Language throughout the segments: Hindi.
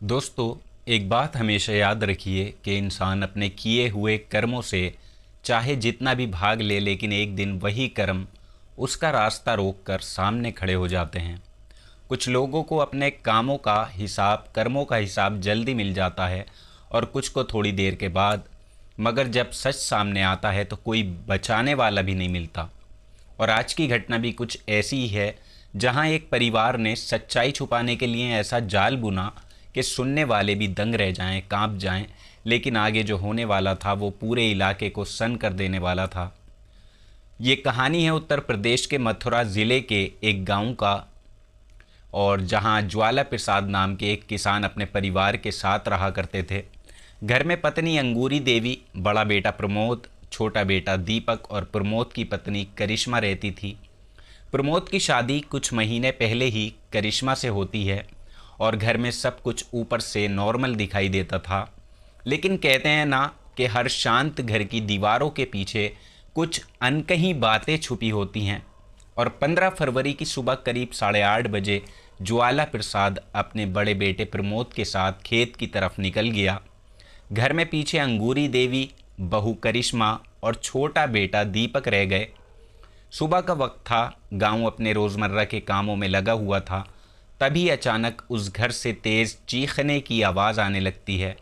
दोस्तों, एक बात हमेशा याद रखिए कि इंसान अपने किए हुए कर्मों से चाहे जितना भी भाग ले, लेकिन एक दिन वही कर्म उसका रास्ता रोककर सामने खड़े हो जाते हैं। कुछ लोगों को अपने कामों का हिसाब, कर्मों का हिसाब जल्दी मिल जाता है और कुछ को थोड़ी देर के बाद। मगर जब सच सामने आता है तो कोई बचाने वाला भी नहीं मिलता। और आज की घटना भी कुछ ऐसी ही है, जहां एक परिवार ने सच्चाई छुपाने के लिए ऐसा जाल बुना कि सुनने वाले भी दंग रह जाएं, कांप जाएं। लेकिन आगे जो होने वाला था वो पूरे इलाके को सन कर देने वाला था। ये कहानी है उत्तर प्रदेश के मथुरा ज़िले के एक गांव का, और जहां ज्वाला प्रसाद नाम के एक किसान अपने परिवार के साथ रहा करते थे। घर में पत्नी अंगूरी देवी, बड़ा बेटा प्रमोद, छोटा बेटा दीपक और प्रमोद की पत्नी करिश्मा रहती थी। प्रमोद की शादी कुछ महीने पहले ही करिश्मा से होती है और घर में सब कुछ ऊपर से नॉर्मल दिखाई देता था। लेकिन कहते हैं ना कि हर शांत घर की दीवारों के पीछे कुछ अनकही बातें छुपी होती हैं। और 15 फरवरी की सुबह करीब 8:30 बजे ज्वाला प्रसाद अपने बड़े बेटे प्रमोद के साथ खेत की तरफ निकल गया। घर में पीछे अंगूरी देवी, बहू करिश्मा और छोटा बेटा दीपक रह गए। सुबह का वक्त था, गांव अपने रोज़मर्रा के कामों में लगा हुआ था। तभी अचानक उस घर से तेज़ चीखने की आवाज़ आने लगती है।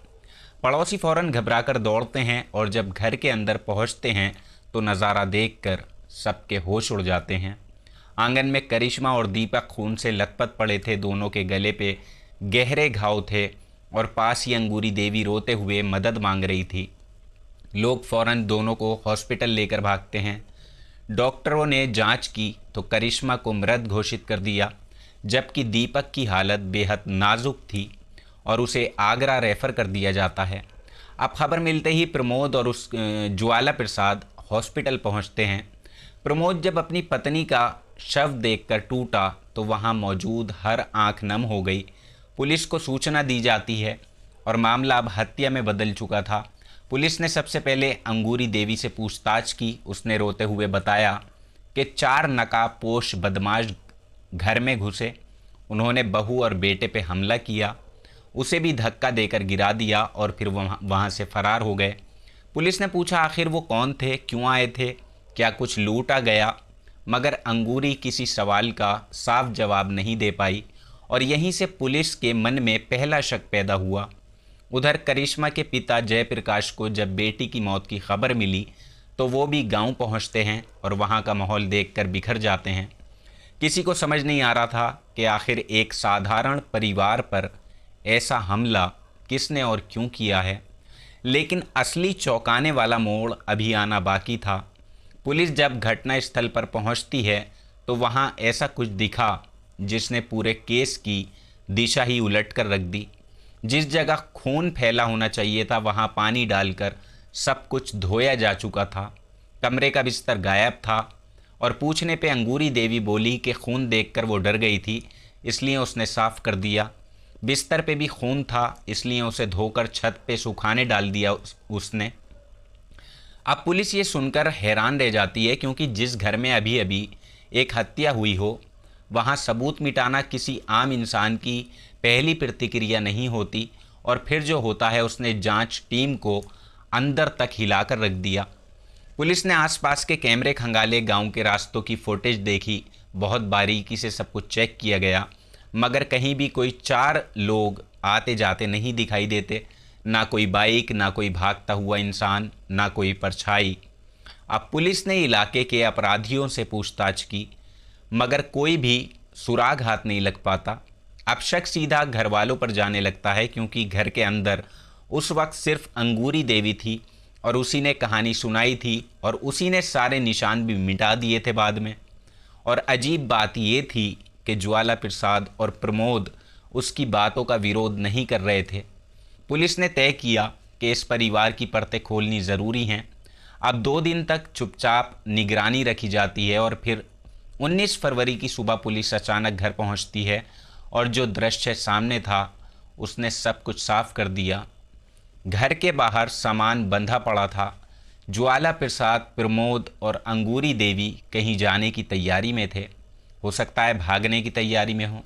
पड़ोसी फ़ौरन घबराकर दौड़ते हैं और जब घर के अंदर पहुंचते हैं तो नज़ारा देखकर सबके होश उड़ जाते हैं। आंगन में करिश्मा और दीपक खून से लथपथ पड़े थे। दोनों के गले पे गहरे घाव थे और पास ही अंगूरी देवी रोते हुए मदद मांग रही थी। लोग फ़ौरन दोनों को हॉस्पिटल लेकर भागते हैं। डॉक्टरों ने जांच की तो करिश्मा को मृत घोषित कर दिया, जबकि दीपक की हालत बेहद नाजुक थी और उसे आगरा रेफ़र कर दिया जाता है। अब खबर मिलते ही प्रमोद और उस ज्वाला प्रसाद हॉस्पिटल पहुंचते हैं। प्रमोद जब अपनी पत्नी का शव देखकर टूटा तो वहां मौजूद हर आंख नम हो गई। पुलिस को सूचना दी जाती है और मामला अब हत्या में बदल चुका था। पुलिस ने सबसे पहले अंगूरी देवी से पूछताछ की। उसने रोते हुए बताया कि 4 नकाबपोश बदमाश घर में घुसे। उन्होंने बहू और बेटे पे हमला किया, उसे भी धक्का देकर गिरा दिया और फिर वहाँ से फरार हो गए। पुलिस ने पूछा आखिर वो कौन थे, क्यों आए थे, क्या कुछ लूटा गया, मगर अंगूरी किसी सवाल का साफ जवाब नहीं दे पाई और यहीं से पुलिस के मन में पहला शक पैदा हुआ। उधर करिश्मा के पिता जयप्रकाश को जब बेटी की मौत की खबर मिली तो वो भी गांव पहुंचते हैं और वहां का माहौल देखकर बिखर जाते हैं। किसी को समझ नहीं आ रहा था कि आखिर एक साधारण परिवार पर ऐसा हमला किसने और क्यों किया है। लेकिन असली चौंकाने वाला मोड़ अभी आना बाकी था। पुलिस जब घटनास्थल पर पहुंचती है तो वहां ऐसा कुछ दिखा जिसने पूरे केस की दिशा ही उलट कर रख दी। जिस जगह खून फैला होना चाहिए था वहां पानी डालकर सब कुछ धोया जा चुका था। कमरे का बिस्तर गायब था और पूछने पे अंगूरी देवी बोली कि खून देखकर वो डर गई थी, इसलिए उसने साफ कर दिया। बिस्तर पे भी खून था, इसलिए उसे धोकर छत पे सुखाने डाल दिया उसने। अब पुलिस ये सुनकर हैरान रह जाती है, क्योंकि जिस घर में अभी अभी एक हत्या हुई हो वहाँ सबूत मिटाना किसी आम इंसान की पहली प्रतिक्रिया नहीं होती। और फिर जो होता है, उसने जांच टीम को अंदर तक हिलाकर रख दिया। पुलिस ने आसपास के कैमरे खंगाले, गांव के रास्तों की फुटेज देखी, बहुत बारीकी से सब कुछ चेक किया गया, मगर कहीं भी कोई 4 लोग आते जाते नहीं दिखाई देते। ना कोई बाइक, ना कोई भागता हुआ इंसान, ना कोई परछाई। अब पुलिस ने इलाके के अपराधियों से पूछताछ की, मगर कोई भी सुराग हाथ नहीं लग पाता। अब शक सीधा घर वालों पर जाने लगता है, क्योंकि घर के अंदर उस वक्त सिर्फ अंगूरी देवी थी और उसी ने कहानी सुनाई थी और उसी ने सारे निशान भी मिटा दिए थे बाद में। और अजीब बात ये थी कि ज्वाला प्रसाद और प्रमोद उसकी बातों का विरोध नहीं कर रहे थे। पुलिस ने तय किया कि इस परिवार की परतें खोलनी ज़रूरी हैं। अब 2 दिन तक चुपचाप निगरानी रखी जाती है और फिर 19 फरवरी की सुबह पुलिस अचानक घर पहुंचती है और जो दृश्य सामने था उसने सब कुछ साफ कर दिया। घर के बाहर सामान बंधा पड़ा था। ज्वाला प्रसाद, प्रमोद और अंगूरी देवी कहीं जाने की तैयारी में थे। हो सकता है भागने की तैयारी में हो।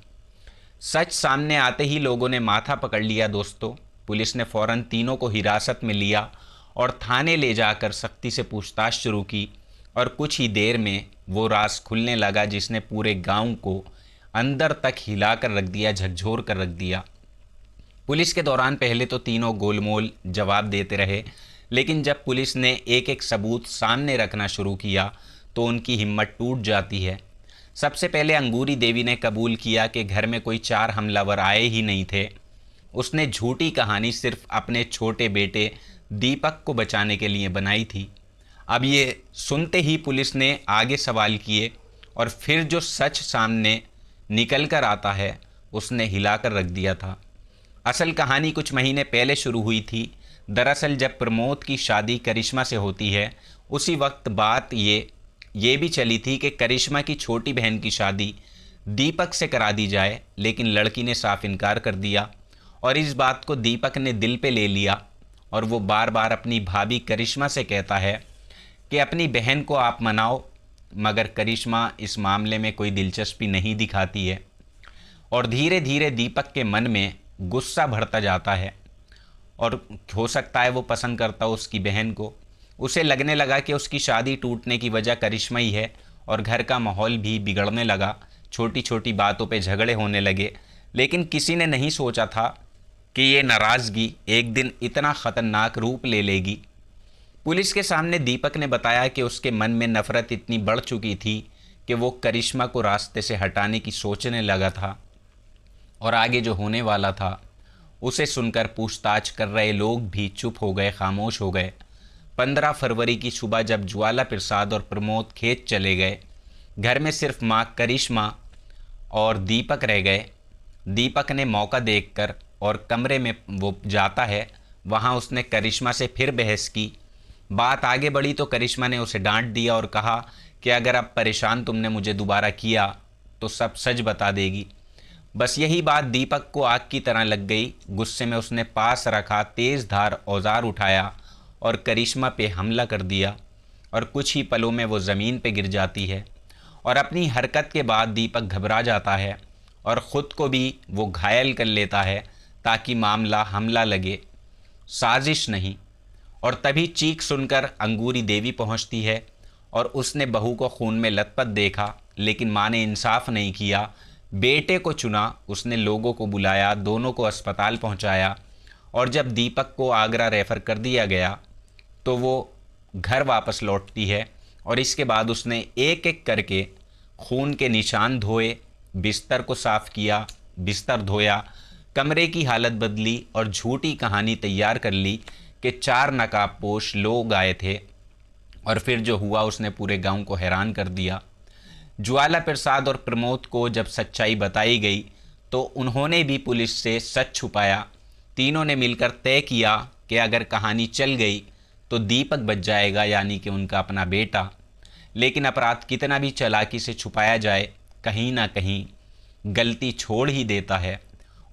सच सामने आते ही लोगों ने माथा पकड़ लिया दोस्तों। पुलिस ने फौरन तीनों को हिरासत में लिया और थाने ले जाकर सख्ती से पूछताछ शुरू की और कुछ ही देर में वो राज खुलने लगा जिसने पूरे गांव को अंदर तक हिला कर रख दिया, झकझोर कर रख दिया। पुलिस के दौरान पहले तो तीनों गोलमोल जवाब देते रहे, लेकिन जब पुलिस ने एक एक सबूत सामने रखना शुरू किया तो उनकी हिम्मत टूट जाती है। सबसे पहले अंगूरी देवी ने कबूल किया कि घर में कोई 4 हमलावर आए ही नहीं थे। उसने झूठी कहानी सिर्फ अपने छोटे बेटे दीपक को बचाने के लिए बनाई थी। अब ये सुनते ही पुलिस ने आगे सवाल किए और फिर जो सच सामने निकल कर आता है उसने हिलाकर रख दिया था। असल कहानी कुछ महीने पहले शुरू हुई थी। दरअसल जब प्रमोद की शादी करिश्मा से होती है उसी वक्त बात ये भी चली थी कि करिश्मा की छोटी बहन की शादी दीपक से करा दी जाए, लेकिन लड़की ने साफ इनकार कर दिया और इस बात को दीपक ने दिल पे ले लिया और वो बार बार अपनी भाभी करिश्मा से कहता है कि अपनी बहन को आप मनाओ, मगर करिश्मा इस मामले में कोई दिलचस्पी नहीं दिखाती है और धीरे धीरे दीपक के मन में गुस्सा बढ़ता जाता है और हो सकता है वो पसंद करता हो उसकी बहन को। उसे लगने लगा कि उसकी शादी टूटने की वजह करिश्मा ही है और घर का माहौल भी बिगड़ने लगा। छोटी छोटी बातों पे झगड़े होने लगे, लेकिन किसी ने नहीं सोचा था कि ये नाराज़गी एक दिन इतना ख़तरनाक रूप ले लेगी। पुलिस के सामने दीपक ने बताया कि उसके मन में नफ़रत इतनी बढ़ चुकी थी कि वो करिश्मा को रास्ते से हटाने की सोचने लगा था और आगे जो होने वाला था उसे सुनकर पूछताछ कर रहे लोग भी चुप हो गए, खामोश हो गए। 15 फरवरी की सुबह जब ज्वाला प्रसाद और प्रमोद खेत चले गए, घर में सिर्फ माँ करिश्मा और दीपक रह गए। दीपक ने मौका देखकर और कमरे में वो जाता है, वहाँ उसने करिश्मा से फिर बहस की। बात आगे बढ़ी तो करिश्मा ने उसे डांट दिया और कहा कि अगर अब परेशान तुमने मुझे दोबारा किया तो सब सच बता देगी। बस यही बात दीपक को आग की तरह लग गई। गुस्से में उसने पास रखा तेज़ धार औजार उठाया और करिश्मा पे हमला कर दिया और कुछ ही पलों में वो ज़मीन पे गिर जाती है और अपनी हरकत के बाद दीपक घबरा जाता है और ख़ुद को भी वो घायल कर लेता है ताकि मामला हमला लगे, साजिश नहीं। और तभी चीख सुनकर अंगूरी देवी पहुंचती है और उसने बहू को खून में लथपथ देखा, लेकिन माँ ने इंसाफ नहीं किया। बेटे को चुना, उसने लोगों को बुलाया, दोनों को अस्पताल पहुंचाया और जब दीपक को आगरा रेफ़र कर दिया गया तो वो घर वापस लौटती है और इसके बाद उसने एक एक करके खून के निशान धोए, बिस्तर को साफ़ किया, बिस्तर धोया, कमरे की हालत बदली और झूठी कहानी तैयार कर ली कि 4 नकाबपोश लोग आए थे और फिर जो हुआ उसने पूरे गांव को हैरान कर दिया। ज्वाला प्रसाद और प्रमोद को जब सच्चाई बताई गई तो उन्होंने भी पुलिस से सच छुपाया। तीनों ने मिलकर तय किया कि अगर कहानी चल गई तो दीपक बच जाएगा, यानी कि उनका अपना बेटा। लेकिन अपराध कितना भी चालाकी से छुपाया जाए, कहीं ना कहीं गलती छोड़ ही देता है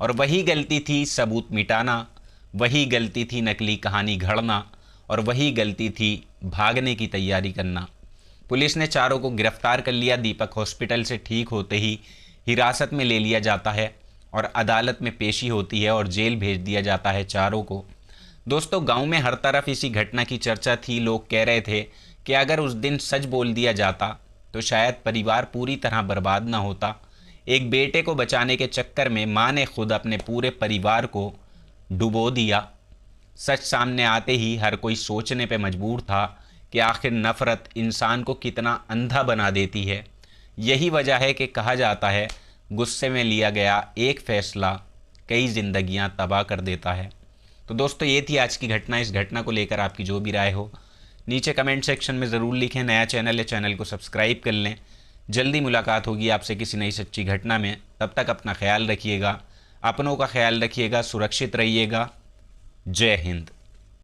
और वही गलती थी सबूत मिटाना, वही गलती थी नकली कहानी घड़ना और वही गलती थी भागने की तैयारी करना। पुलिस ने चारों को गिरफ्तार कर लिया। दीपक हॉस्पिटल से ठीक होते ही हिरासत में ले लिया जाता है और अदालत में पेशी होती है और जेल भेज दिया जाता है चारों को। दोस्तों, गांव में हर तरफ इसी घटना की चर्चा थी। लोग कह रहे थे कि अगर उस दिन सच बोल दिया जाता तो शायद परिवार पूरी तरह बर्बाद ना होता। एक बेटे को बचाने के चक्कर में माँ ने खुद अपने पूरे परिवार को डुबो दिया। सच सामने आते ही हर कोई सोचने पे मजबूर था कि आखिर नफ़रत इंसान को कितना अंधा बना देती है। यही वजह है कि कहा जाता है गुस्से में लिया गया एक फ़ैसला कई ज़िंदगियां तबाह कर देता है। तो दोस्तों, ये थी आज की घटना। इस घटना को लेकर आपकी जो भी राय हो नीचे कमेंट सेक्शन में ज़रूर लिखें। नया चैनल है, चैनल को सब्सक्राइब कर लें। जल्दी मुलाकात होगी आपसे किसी नई सच्ची घटना में। तब तक अपना ख्याल रखिएगा, अपनों का ख्याल रखिएगा, सुरक्षित रहिएगा। जय हिंद।